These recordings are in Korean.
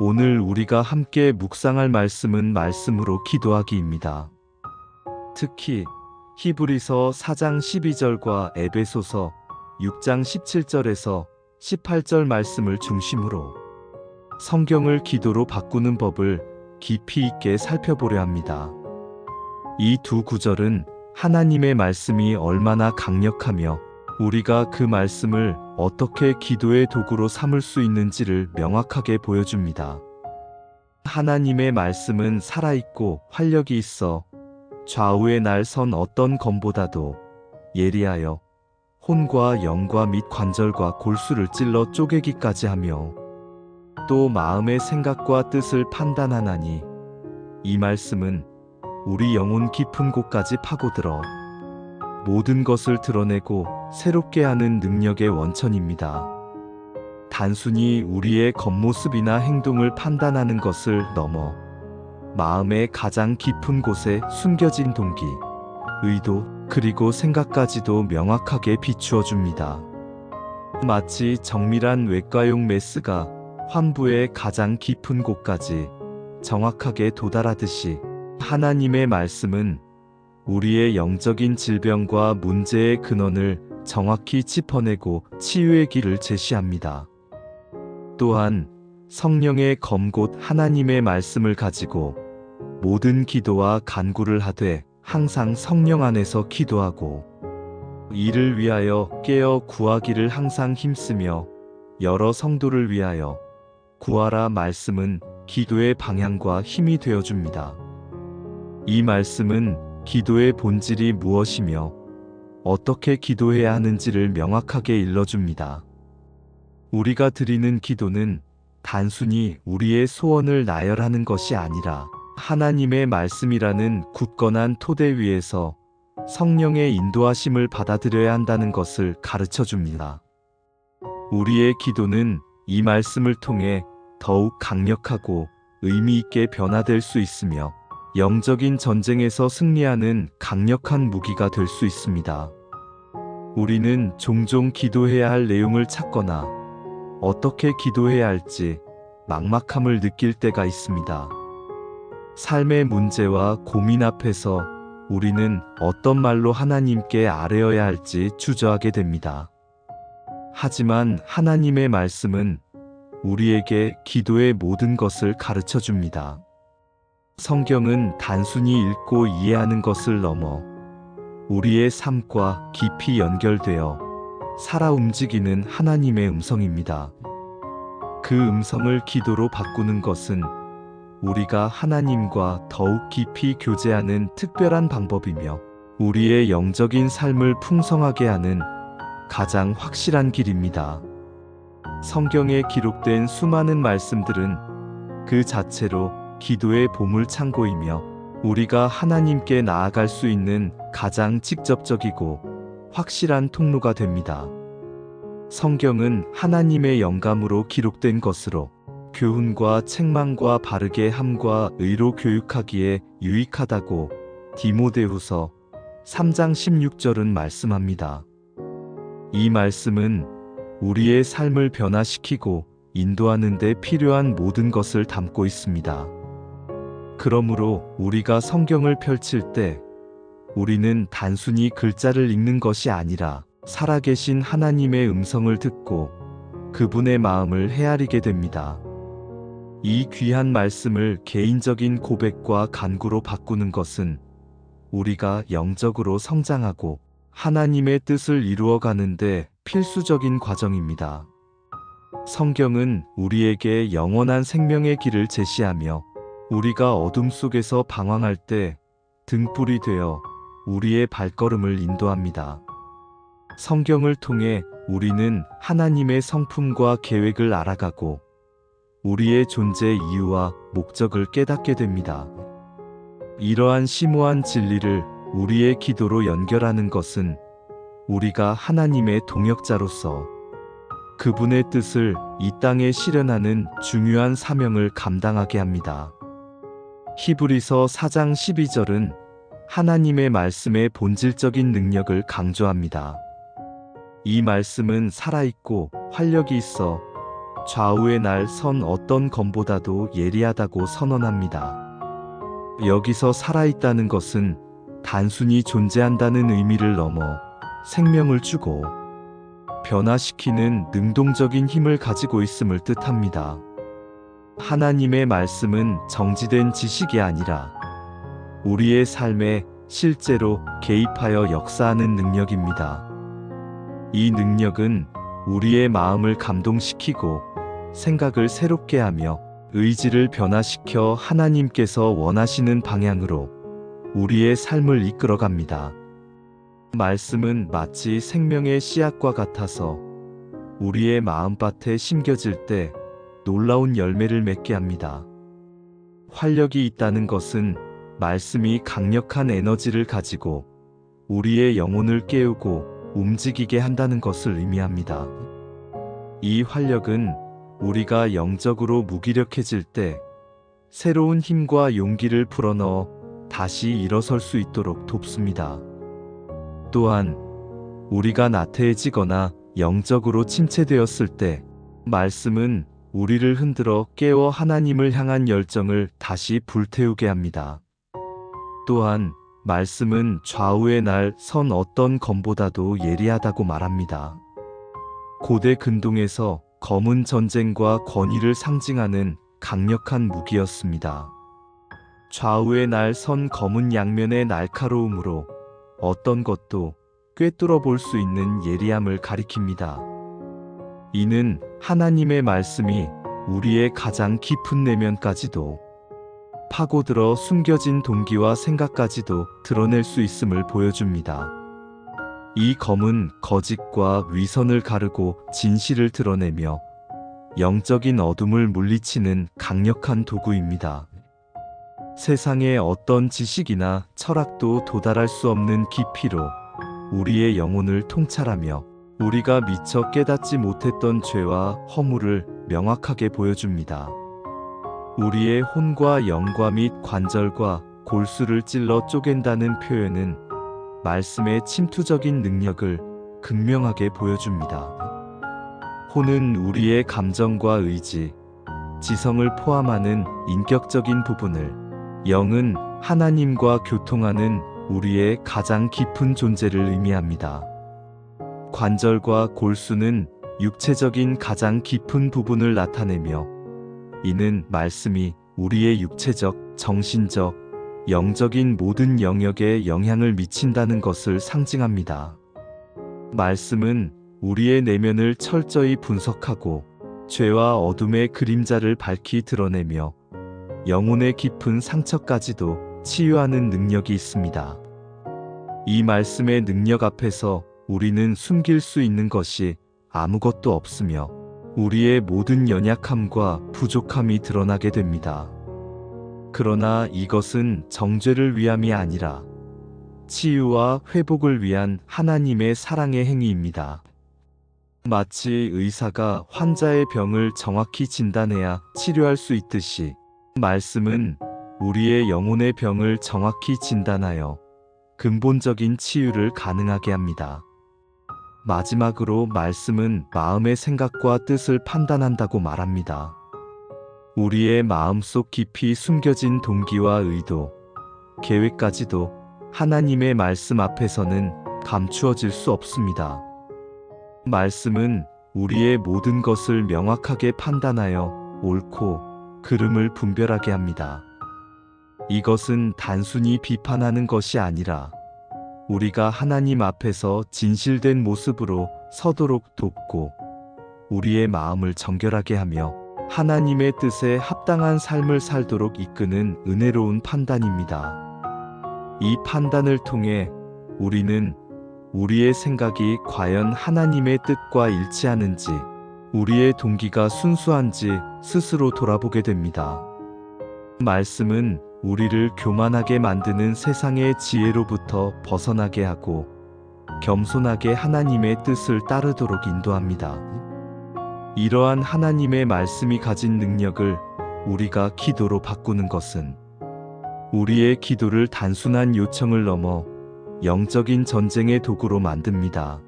오늘 우리가 함께 묵상할 말씀은 말씀으로 기도하기입니다. 특히 히브리서 4장 12절과 에베소서 6장 17절에서 18절 말씀을 중심으로 성경을 기도로 바꾸는 법을 깊이 있게 살펴보려 합니다. 이 두 구절은 하나님의 말씀이 얼마나 강력하며 우리가 그 말씀을 어떻게 기도의 도구로 삼을 수 있는지를 명확하게 보여줍니다. 하나님의 말씀은 살아있고 활력이 있어 좌우에 날 선 어떤 검보다도 예리하여 혼과 영과 및 관절과 골수를 찔러 쪼개기까지 하며 또 마음의 생각과 뜻을 판단하나니 이 말씀은 우리 영혼 깊은 곳까지 파고들어 모든 것을 드러내고 새롭게 하는 능력의 원천입니다. 단순히 우리의 겉모습이나 행동을 판단하는 것을 넘어 마음의 가장 깊은 곳에 숨겨진 동기, 의도, 그리고 생각까지도 명확하게 비추어 줍니다. 마치 정밀한 외과용 메스가 환부의 가장 깊은 곳까지 정확하게 도달하듯이 하나님의 말씀은 우리의 영적인 질병과 문제의 근원을 정확히 짚어내고 치유의 길을 제시합니다. 또한 성령의 검곧 하나님의 말씀을 가지고 모든 기도와 간구를 하되 항상 성령 안에서 기도하고 이를 위하여 깨어 구하기를 항상 힘쓰며 여러 성도를 위하여 구하라 말씀은 기도의 방향과 힘이 되어줍니다. 이 말씀은 기도의 본질이 무엇이며 어떻게 기도해야 하는지를 명확하게 일러줍니다. 우리가 드리는 기도는 단순히 우리의 소원을 나열하는 것이 아니라 하나님의 말씀이라는 굳건한 토대 위에서 성령의 인도하심을 받아들여야 한다는 것을 가르쳐 줍니다. 우리의 기도는 이 말씀을 통해 더욱 강력하고 의미 있게 변화될 수 있으며 영적인 전쟁에서 승리하는 강력한 무기가 될 수 있습니다. 우리는 종종 기도해야 할 내용을 찾거나 어떻게 기도해야 할지 막막함을 느낄 때가 있습니다. 삶의 문제와 고민 앞에서 우리는 어떤 말로 하나님께 아뢰어야 할지 주저하게 됩니다. 하지만 하나님의 말씀은 우리에게 기도의 모든 것을 가르쳐 줍니다. 성경은 단순히 읽고 이해하는 것을 넘어 우리의 삶과 깊이 연결되어 살아 움직이는 하나님의 음성입니다. 그 음성을 기도로 바꾸는 것은 우리가 하나님과 더욱 깊이 교제하는 특별한 방법이며 우리의 영적인 삶을 풍성하게 하는 가장 확실한 길입니다. 성경에 기록된 수많은 말씀들은 그 자체로 기도의 보물창고이며 우리가 하나님께 나아갈 수 있는 가장 직접적이고 확실한 통로가 됩니다. 성경은 하나님의 영감으로 기록된 것으로 교훈과 책망과 바르게 함과 의로 교육하기에 유익하다고 디모데후서 3장 16절은 말씀합니다. 이 말씀은 우리의 삶을 변화시키고 인도하는 데 필요한 모든 것을 담고 있습니다. 그러므로 우리가 성경을 펼칠 때 우리는 단순히 글자를 읽는 것이 아니라 살아계신 하나님의 음성을 듣고 그분의 마음을 헤아리게 됩니다. 이 귀한 말씀을 개인적인 고백과 간구로 바꾸는 것은 우리가 영적으로 성장하고 하나님의 뜻을 이루어가는데 필수적인 과정입니다. 성경은 우리에게 영원한 생명의 길을 제시하며 우리가 어둠 속에서 방황할 때 등불이 되어 우리의 발걸음을 인도합니다. 성경을 통해 우리는 하나님의 성품과 계획을 알아가고 우리의 존재 이유와 목적을 깨닫게 됩니다. 이러한 심오한 진리를 우리의 기도로 연결하는 것은 우리가 하나님의 동역자로서 그분의 뜻을 이 땅에 실현하는 중요한 사명을 감당하게 합니다. 히브리서 4장 12절은 하나님의 말씀의 본질적인 능력을 강조합니다. 이 말씀은 살아있고 활력이 있어 좌우의 날 선 어떤 검보다도 예리하다고 선언합니다. 여기서 살아있다는 것은 단순히 존재한다는 의미를 넘어 생명을 주고 변화시키는 능동적인 힘을 가지고 있음을 뜻합니다. 하나님의 말씀은 정지된 지식이 아니라 우리의 삶에 실제로 개입하여 역사하는 능력입니다. 이 능력은 우리의 마음을 감동시키고 생각을 새롭게 하며 의지를 변화시켜 하나님께서 원하시는 방향으로 우리의 삶을 이끌어갑니다. 말씀은 마치 생명의 씨앗과 같아서 우리의 마음밭에 심겨질 때 놀라운 열매를 맺게 합니다. 활력이 있다는 것은 말씀이 강력한 에너지를 가지고 우리의 영혼을 깨우고 움직이게 한다는 것을 의미합니다. 이 활력은 우리가 영적으로 무기력해질 때 새로운 힘과 용기를 불어넣어 다시 일어설 수 있도록 돕습니다. 또한 우리가 나태해지거나 영적으로 침체되었을 때 말씀은 우리를 흔들어 깨워 하나님을 향한 열정을 다시 불태우게 합니다. 또한 말씀은 좌우의 날 선 어떤 검보다도 예리하다고 말합니다. 고대 근동에서 검은 전쟁과 권위를 상징하는 강력한 무기였습니다. 좌우의 날 선 검은 양면의 날카로움으로 어떤 것도 꿰뚫어 볼 수 있는 예리함을 가리킵니다. 이는 하나님의 말씀이 우리의 가장 깊은 내면까지도 파고들어 숨겨진 동기와 생각까지도 드러낼 수 있음을 보여줍니다. 이 검은 거짓과 위선을 가르고 진실을 드러내며 영적인 어둠을 물리치는 강력한 도구입니다. 세상의 어떤 지식이나 철학도 도달할 수 없는 깊이로 우리의 영혼을 통찰하며 우리가 미처 깨닫지 못했던 죄와 허물을 명확하게 보여줍니다. 우리의 혼과 영과 및 관절과 골수를 찔러 쪼갠다는 표현은 말씀의 침투적인 능력을 극명하게 보여줍니다. 혼은 우리의 감정과 의지, 지성을 포함하는 인격적인 부분을, 영은 하나님과 교통하는 우리의 가장 깊은 존재를 의미합니다. 관절과 골수는 육체적인 가장 깊은 부분을 나타내며 이는 말씀이 우리의 육체적, 정신적, 영적인 모든 영역에 영향을 미친다는 것을 상징합니다. 말씀은 우리의 내면을 철저히 분석하고 죄와 어둠의 그림자를 밝히 드러내며 영혼의 깊은 상처까지도 치유하는 능력이 있습니다. 이 말씀의 능력 앞에서 우리는 숨길 수 있는 것이 아무것도 없으며 우리의 모든 연약함과 부족함이 드러나게 됩니다. 그러나 이것은 정죄를 위함이 아니라 치유와 회복을 위한 하나님의 사랑의 행위입니다. 마치 의사가 환자의 병을 정확히 진단해야 치료할 수 있듯이 말씀은 우리의 영혼의 병을 정확히 진단하여 근본적인 치유를 가능하게 합니다. 마지막으로 말씀은 마음의 생각과 뜻을 판단한다고 말합니다. 우리의 마음속 깊이 숨겨진 동기와 의도, 계획까지도 하나님의 말씀 앞에서는 감추어질 수 없습니다. 말씀은 우리의 모든 것을 명확하게 판단하여 옳고 그름을 분별하게 합니다. 이것은 단순히 비판하는 것이 아니라 우리가 하나님 앞에서 진실된 모습으로 서도록 돕고 우리의 마음을 정결하게 하며 하나님의 뜻에 합당한 삶을 살도록 이끄는 은혜로운 판단입니다. 이 판단을 통해 우리는 우리의 생각이 과연 하나님의 뜻과 일치하는지, 우리의 동기가 순수한지 스스로 돌아보게 됩니다. 말씀은 우리를 교만하게 만드는 세상의 지혜로부터 벗어나게 하고 겸손하게 하나님의 뜻을 따르도록 인도합니다. 이러한 하나님의 말씀이 가진 능력을 우리가 기도로 바꾸는 것은 우리의 기도를 단순한 요청을 넘어 영적인 전쟁의 도구로 만듭니다.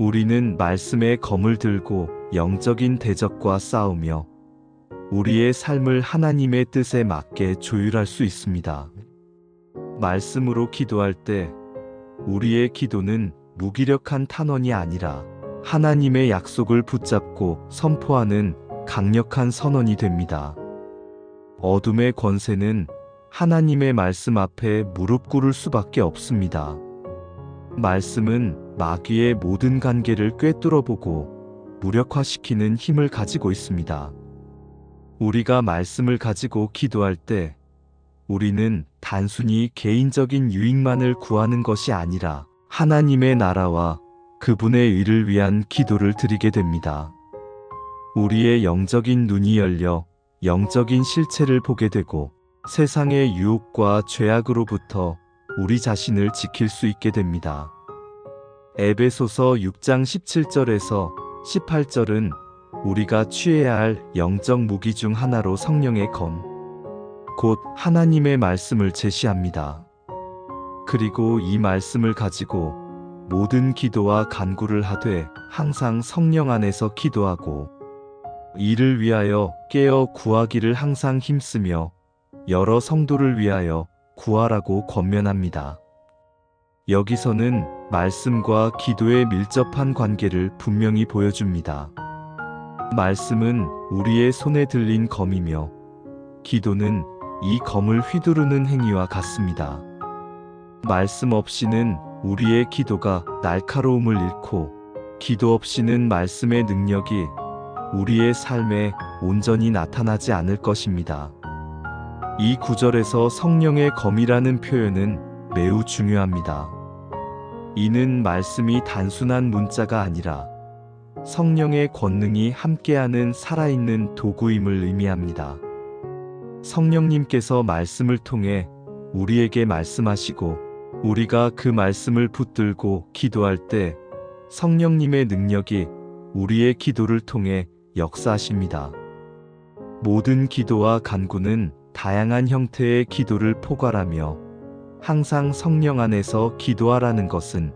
우리는 말씀의 검을 들고 영적인 대적과 싸우며 우리의 삶을 하나님의 뜻에 맞게 조율할 수 있습니다. 말씀으로 기도할 때 우리의 기도는 무기력한 탄원이 아니라 하나님의 약속을 붙잡고 선포하는 강력한 선언이 됩니다. 어둠의 권세는 하나님의 말씀 앞에 무릎 꿇을 수밖에 없습니다. 말씀은 마귀의 모든 관계를 꿰뚫어보고 무력화시키는 힘을 가지고 있습니다. 우리가 말씀을 가지고 기도할 때 우리는 단순히 개인적인 유익만을 구하는 것이 아니라 하나님의 나라와 그분의 의를 위한 기도를 드리게 됩니다. 우리의 영적인 눈이 열려 영적인 실체를 보게 되고 세상의 유혹과 죄악으로부터 우리 자신을 지킬 수 있게 됩니다. 에베소서 6장 17절에서 18절은 우리가 취해야 할 영적 무기 중 하나로 성령의 검, 곧 하나님의 말씀을 제시합니다. 그리고 이 말씀을 가지고 모든 기도와 간구를 하되 항상 성령 안에서 기도하고 이를 위하여 깨어 구하기를 항상 힘쓰며 여러 성도를 위하여 구하라고 권면합니다. 여기서는 말씀과 기도의 밀접한 관계를 분명히 보여줍니다. 말씀은 우리의 손에 들린 검이며 기도는 이 검을 휘두르는 행위와 같습니다. 말씀 없이는 우리의 기도가 날카로움을 잃고 기도 없이는 말씀의 능력이 우리의 삶에 온전히 나타나지 않을 것입니다. 이 구절에서 성령의 검이라는 표현은 매우 중요합니다. 이는 말씀이 단순한 문자가 아니라 성령의 권능이 함께하는 살아있는 도구임을 의미합니다. 성령님께서 말씀을 통해 우리에게 말씀하시고 우리가 그 말씀을 붙들고 기도할 때 성령님의 능력이 우리의 기도를 통해 역사하십니다. 모든 기도와 간구는 다양한 형태의 기도를 포괄하며 항상 성령 안에서 기도하라는 것은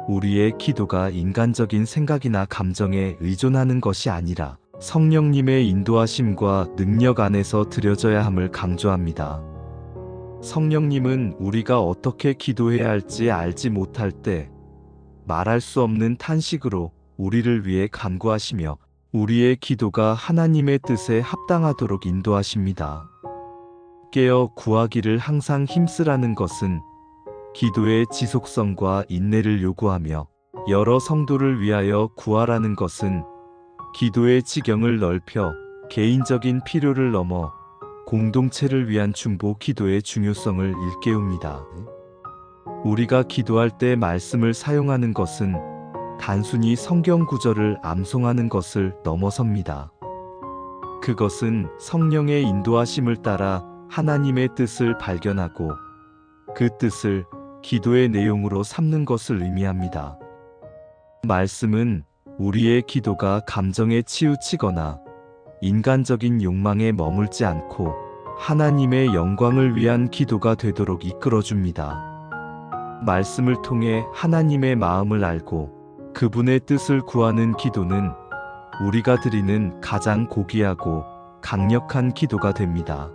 우리의 기도가 인간적인 생각이나 감정에 의존하는 것이 아니라 성령님의 인도하심과 능력 안에서 드려져야 함을 강조합니다. 성령님은 우리가 어떻게 기도해야 할지 알지 못할 때 말할 수 없는 탄식으로 우리를 위해 간구하시며 우리의 기도가 하나님의 뜻에 합당하도록 인도하십니다. 깨어 구하기를 항상 힘쓰라는 것은 기도의 지속성과 인내를 요구하며 여러 성도를 위하여 구하라는 것은 기도의 지경을 넓혀 개인적인 필요를 넘어 공동체를 위한 중보 기도의 중요성을 일깨웁니다. 우리가 기도할 때 말씀을 사용하는 것은 단순히 성경 구절을 암송하는 것을 넘어섭니다. 그것은 성령의 인도하심을 따라 하나님의 뜻을 발견하고 그 뜻을 기도의 내용으로 삼는 것을 의미합니다. 말씀은 우리의 기도가 감정에 치우치거나 인간적인 욕망에 머물지 않고 하나님의 영광을 위한 기도가 되도록 이끌어줍니다. 말씀을 통해 하나님의 마음을 알고 그분의 뜻을 구하는 기도는 우리가 드리는 가장 고귀하고 강력한 기도가 됩니다.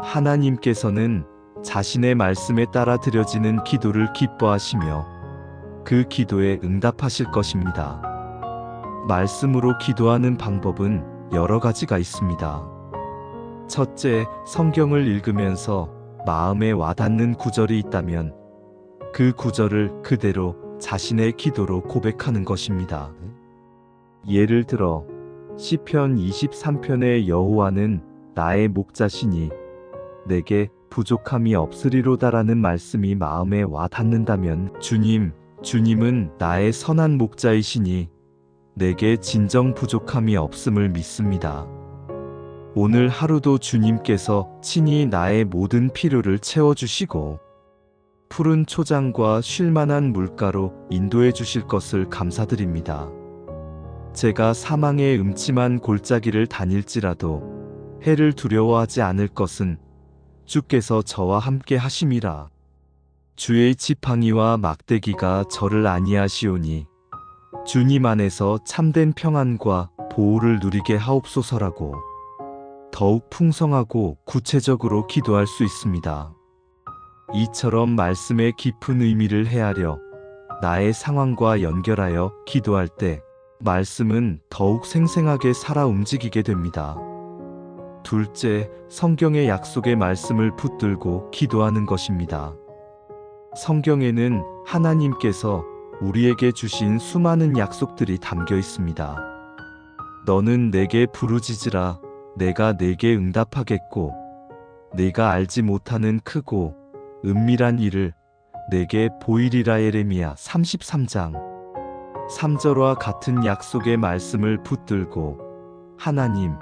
하나님께서는 자신의 말씀에 따라 드려지는 기도를 기뻐하시며 그 기도에 응답하실 것입니다. 말씀으로 기도하는 방법은 여러 가지가 있습니다. 첫째, 성경을 읽으면서 마음에 와닿는 구절이 있다면 그 구절을 그대로 자신의 기도로 고백하는 것입니다. 예를 들어 시편 23편의 여호와는 나의 목자시니 내게 부족함이 없으리로다라는 말씀이 마음에 와닿는다면 주님은 나의 선한 목자이시니 내게 진정 부족함이 없음을 믿습니다. 오늘 하루도 주님께서 친히 나의 모든 필요를 채워주시고 푸른 초장과 쉴만한 물가로 인도해 주실 것을 감사드립니다. 제가 사망의 음침한 골짜기를 다닐지라도 해를 두려워하지 않을 것은 주께서 저와 함께 하심이라. 주의 지팡이와 막대기가 저를 안위하시오니 주님 안에서 참된 평안과 보호를 누리게 하옵소서라고 더욱 풍성하고 구체적으로 기도할 수 있습니다. 이처럼 말씀의 깊은 의미를 헤아려 나의 상황과 연결하여 기도할 때 말씀은 더욱 생생하게 살아 움직이게 됩니다. 둘째, 성경의 약속의 말씀을 붙들고 기도하는 것입니다. 성경에는 하나님께서 우리에게 주신 수많은 약속들이 담겨 있습니다. 너는 내게 부르짖으라 내가 내게 응답하겠고 네가 알지 못하는 크고 은밀한 일을 내게 보이리라. 예레미야 33장 3절과 같은 약속의 말씀을 붙들고 하나님,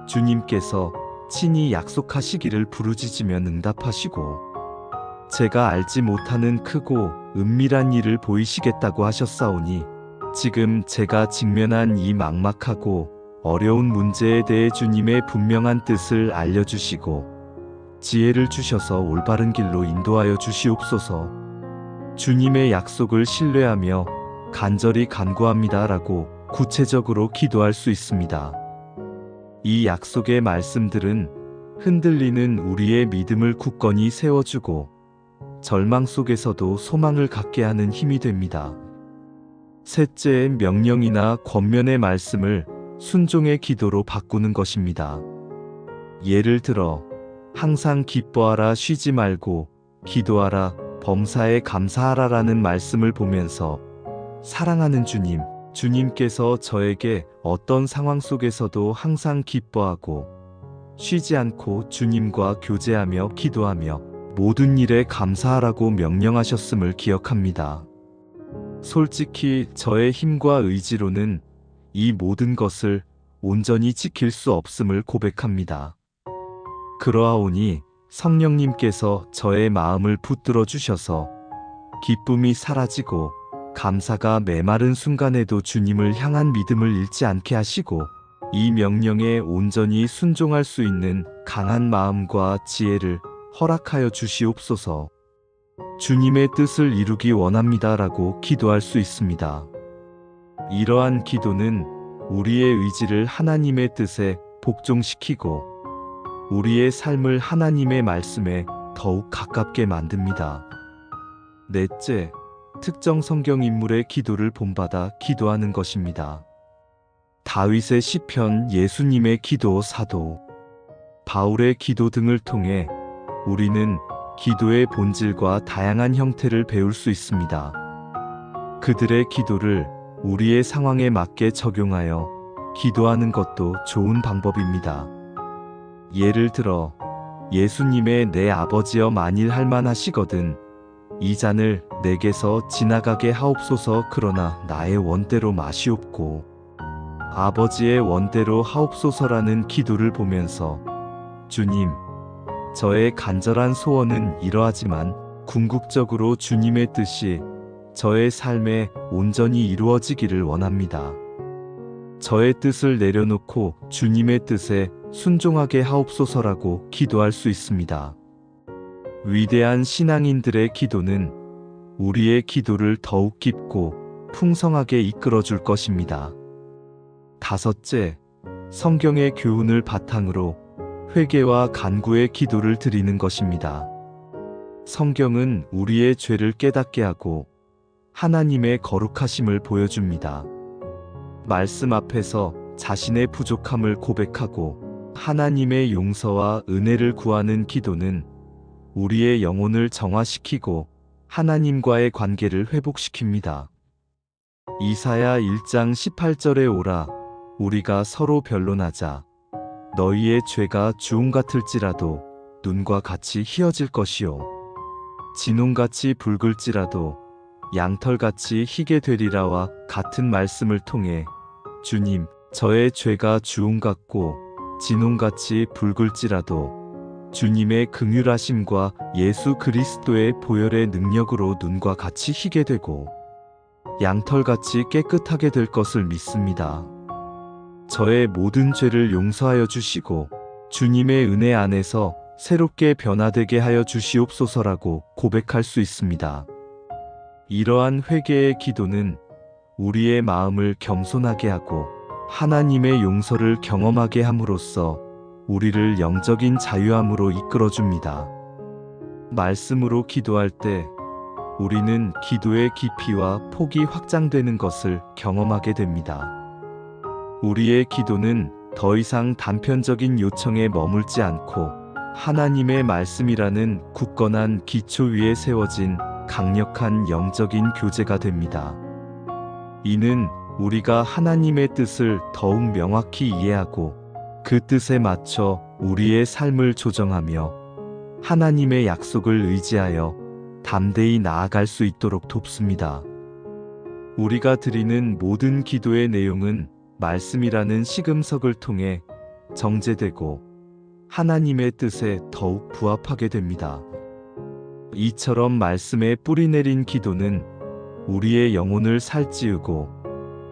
주님께서 친히 약속하시기를 부르짖으면 응답하시고 제가 알지 못하는 크고 은밀한 일을 보이시겠다고 하셨사오니 지금 제가 직면한 이 막막하고 어려운 문제에 대해 주님의 분명한 뜻을 알려주시고 지혜를 주셔서 올바른 길로 인도하여 주시옵소서. 주님의 약속을 신뢰하며 간절히 간구합니다 라고 구체적으로 기도할 수 있습니다. 이 약속의 말씀들은 흔들리는 우리의 믿음을 굳건히 세워주고 절망 속에서도 소망을 갖게 하는 힘이 됩니다. 셋째, 명령이나 권면의 말씀을 순종의 기도로 바꾸는 것입니다. 예를 들어 항상 기뻐하라 쉬지 말고 기도하라 범사에 감사하라라는 말씀을 보면서 사랑하는 주님, 주님께서 저에게 어떤 상황 속에서도 항상 기뻐하고 쉬지 않고 주님과 교제하며 기도하며 모든 일에 감사하라고 명령하셨음을 기억합니다. 솔직히 저의 힘과 의지로는 이 모든 것을 온전히 지킬 수 없음을 고백합니다. 그러하오니 성령님께서 저의 마음을 붙들어 주셔서 기쁨이 사라지고 감사가 메마른 순간에도 주님을 향한 믿음을 잃지 않게 하시고 이 명령에 온전히 순종할 수 있는 강한 마음과 지혜를 허락하여 주시옵소서. 주님의 뜻을 이루기 원합니다라고 기도할 수 있습니다. 이러한 기도는 우리의 의지를 하나님의 뜻에 복종시키고 우리의 삶을 하나님의 말씀에 더욱 가깝게 만듭니다. 넷째, 특정 성경 인물의 기도를 본받아 기도하는 것입니다. 다윗의 시편, 예수님의 기도 사도, 바울의 기도 등을 통해 우리는 기도의 본질과 다양한 형태를 배울 수 있습니다. 그들의 기도를 우리의 상황에 맞게 적용하여 기도하는 것도 좋은 방법입니다. 예를 들어 예수님의 내 아버지여 만일 할만하시거든 이 잔을 내게서 지나가게 하옵소서. 그러나 나의 원대로 마시옵고 아버지의 원대로 하옵소서라는 기도를 보면서 주님, 저의 간절한 소원은 이러하지만 궁극적으로 주님의 뜻이 저의 삶에 온전히 이루어지기를 원합니다. 저의 뜻을 내려놓고 주님의 뜻에 순종하게 하옵소서라고 기도할 수 있습니다. 위대한 신앙인들의 기도는 우리의 기도를 더욱 깊고 풍성하게 이끌어 줄 것입니다. 다섯째, 성경의 교훈을 바탕으로 회개와 간구의 기도를 드리는 것입니다. 성경은 우리의 죄를 깨닫게 하고 하나님의 거룩하심을 보여줍니다. 말씀 앞에서 자신의 부족함을 고백하고 하나님의 용서와 은혜를 구하는 기도는 우리의 영혼을 정화시키고 하나님과의 관계를 회복시킵니다. 이사야 1장 18절에 오라 우리가 서로 변론하자 너희의 죄가 주홍 같을지라도 눈과 같이 희어질 것이요 진홍같이 붉을지라도 양털같이 희게 되리라와 같은 말씀을 통해 주님, 저의 죄가 주홍 같고 진홍같이 붉을지라도 주님의 긍휼하심과 예수 그리스도의 보혈의 능력으로 눈과 같이 희게 되고 양털같이 깨끗하게 될 것을 믿습니다. 저의 모든 죄를 용서하여 주시고 주님의 은혜 안에서 새롭게 변화되게 하여 주시옵소서라고 고백할 수 있습니다. 이러한 회개의 기도는 우리의 마음을 겸손하게 하고 하나님의 용서를 경험하게 함으로써 우리를 영적인 자유함으로 이끌어 줍니다. 말씀으로 기도할 때 우리는 기도의 깊이와 폭이 확장되는 것을 경험하게 됩니다. 우리의 기도는 더 이상 단편적인 요청에 머물지 않고 하나님의 말씀이라는 굳건한 기초 위에 세워진 강력한 영적인 교제가 됩니다. 이는 우리가 하나님의 뜻을 더욱 명확히 이해하고 그 뜻에 맞춰 우리의 삶을 조정하며 하나님의 약속을 의지하여 담대히 나아갈 수 있도록 돕습니다. 우리가 드리는 모든 기도의 내용은 말씀이라는 시금석을 통해 정제되고 하나님의 뜻에 더욱 부합하게 됩니다. 이처럼 말씀에 뿌리 내린 기도는 우리의 영혼을 살찌우고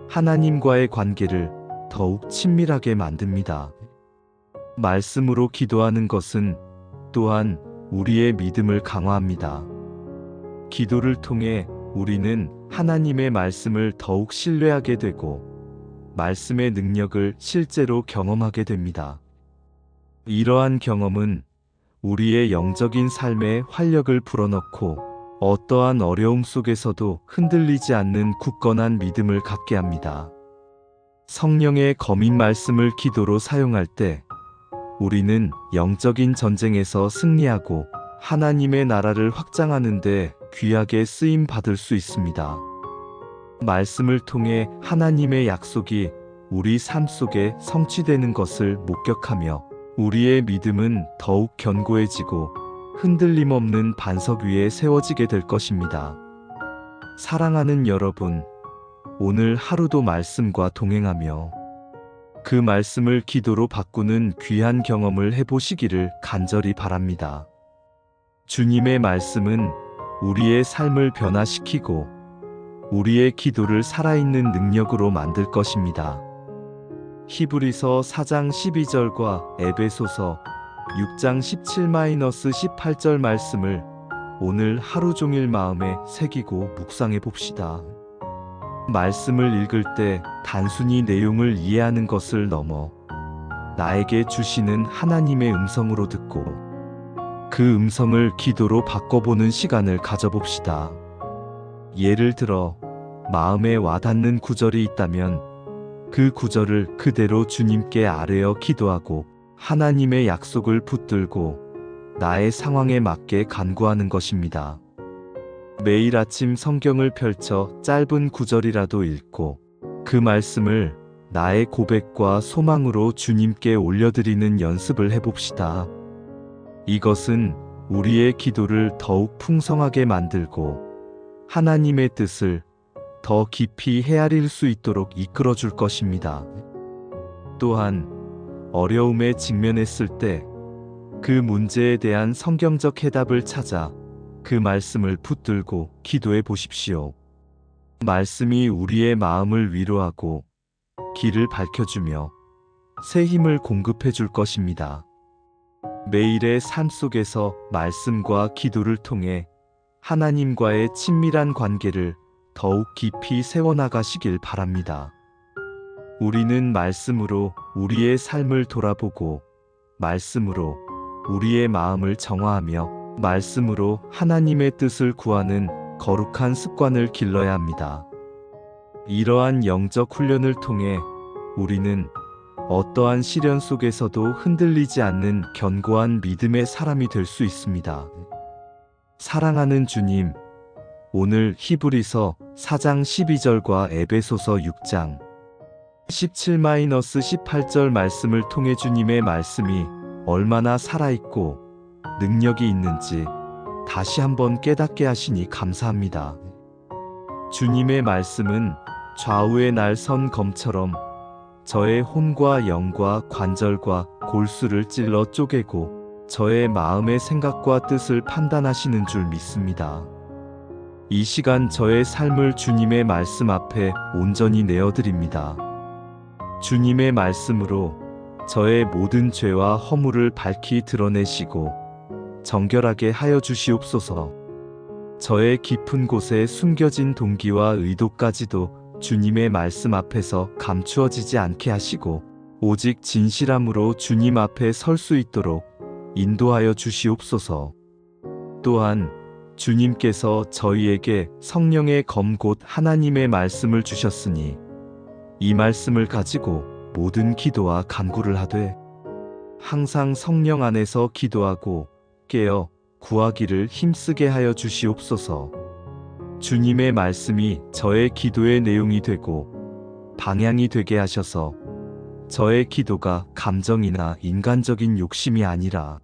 하나님과의 관계를 더욱 친밀하게 만듭니다. 말씀으로 기도하는 것은 또한 우리의 믿음을 강화합니다. 기도를 통해 우리는 하나님의 말씀을 더욱 신뢰하게 되고 말씀의 능력을 실제로 경험하게 됩니다. 이러한 경험은 우리의 영적인 삶에 활력을 불어넣고 어떠한 어려움 속에서도 흔들리지 않는 굳건한 믿음을 갖게 합니다. 성령의 검인 말씀을 기도로 사용할 때 우리는 영적인 전쟁에서 승리하고 하나님의 나라를 확장하는 데 귀하게 쓰임 받을 수 있습니다. 말씀을 통해 하나님의 약속이 우리 삶 속에 성취되는 것을 목격하며 우리의 믿음은 더욱 견고해지고 흔들림 없는 반석 위에 세워지게 될 것입니다. 사랑하는 여러분, 오늘 하루도 말씀과 동행하며 그 말씀을 기도로 바꾸는 귀한 경험을 해보시기를 간절히 바랍니다. 주님의 말씀은 우리의 삶을 변화시키고 우리의 기도를 살아있는 능력으로 만들 것입니다. 히브리서 4장 12절과 에베소서 6장 17-18절 말씀을 오늘 하루 종일 마음에 새기고 묵상해 봅시다. 말씀을 읽을 때 단순히 내용을 이해하는 것을 넘어 나에게 주시는 하나님의 음성으로 듣고 그 음성을 기도로 바꿔보는 시간을 가져봅시다. 예를 들어 마음에 와닿는 구절이 있다면 그 구절을 그대로 주님께 아뢰어 기도하고 하나님의 약속을 붙들고 나의 상황에 맞게 간구하는 것입니다. 매일 아침 성경을 펼쳐 짧은 구절이라도 읽고 그 말씀을 나의 고백과 소망으로 주님께 올려드리는 연습을 해봅시다. 이것은 우리의 기도를 더욱 풍성하게 만들고 하나님의 뜻을 더 깊이 헤아릴 수 있도록 이끌어 줄 것입니다. 또한 어려움에 직면했을 때 그 문제에 대한 성경적 해답을 찾아 그 말씀을 붙들고 기도해 보십시오. 말씀이 우리의 마음을 위로하고 길을 밝혀주며 새 힘을 공급해 줄 것입니다. 매일의 삶 속에서 말씀과 기도를 통해 하나님과의 친밀한 관계를 더욱 깊이 세워나가시길 바랍니다. 우리는 말씀으로 우리의 삶을 돌아보고 말씀으로 우리의 마음을 정화하며 말씀으로 하나님의 뜻을 구하는 거룩한 습관을 길러야 합니다. 이러한 영적 훈련을 통해 우리는 어떠한 시련 속에서도 흔들리지 않는 견고한 믿음의 사람이 될 수 있습니다. 사랑하는 주님, 오늘 히브리서 4장 12절과 에베소서 6장 17-18절 말씀을 통해 주님의 말씀이 얼마나 살아있고 능력이 있는지 다시 한번 깨닫게 하시니 감사합니다. 주님의 말씀은 좌우의 날선 검처럼 저의 혼과 영과 관절과 골수를 찔러 쪼개고 저의 마음의 생각과 뜻을 판단하시는 줄 믿습니다. 이 시간 저의 삶을 주님의 말씀 앞에 온전히 내어드립니다. 주님의 말씀으로 저의 모든 죄와 허물을 밝히 드러내시고 정결하게 하여 주시옵소서. 저의 깊은 곳에 숨겨진 동기와 의도까지도 주님의 말씀 앞에서 감추어지지 않게 하시고 오직 진실함으로 주님 앞에 설 수 있도록 인도하여 주시옵소서. 또한 주님께서 저희에게 성령의 검 곧 하나님의 말씀을 주셨으니 이 말씀을 가지고 모든 기도와 간구를 하되 항상 성령 안에서 기도하고 깨어 구하기를 힘쓰게 하여 주시옵소서. 주님의 말씀이 저의 기도의 내용이 되고 방향이 되게 하셔서 저의 기도가 감정이나 인간적인 욕심이 아니라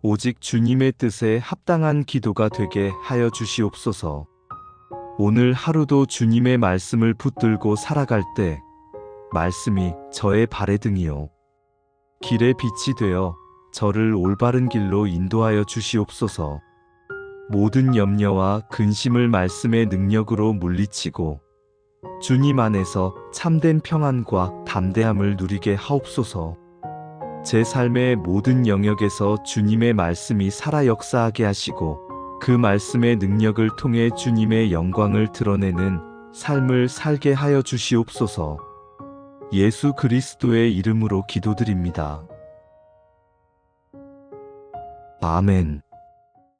오직 주님의 뜻에 합당한 기도가 되게 하여 주시옵소서. 오늘 하루도 주님의 말씀을 붙들고 살아갈 때 말씀이 저의 발의 등이요 길의 빛이 되어 저를 올바른 길로 인도하여 주시옵소서. 모든 염려와 근심을 말씀의 능력으로 물리치고 주님 안에서 참된 평안과 담대함을 누리게 하옵소서. 제 삶의 모든 영역에서 주님의 말씀이 살아 역사하게 하시고 그 말씀의 능력을 통해 주님의 영광을 드러내는 삶을 살게 하여 주시옵소서. 예수 그리스도의 이름으로 기도드립니다. 아멘.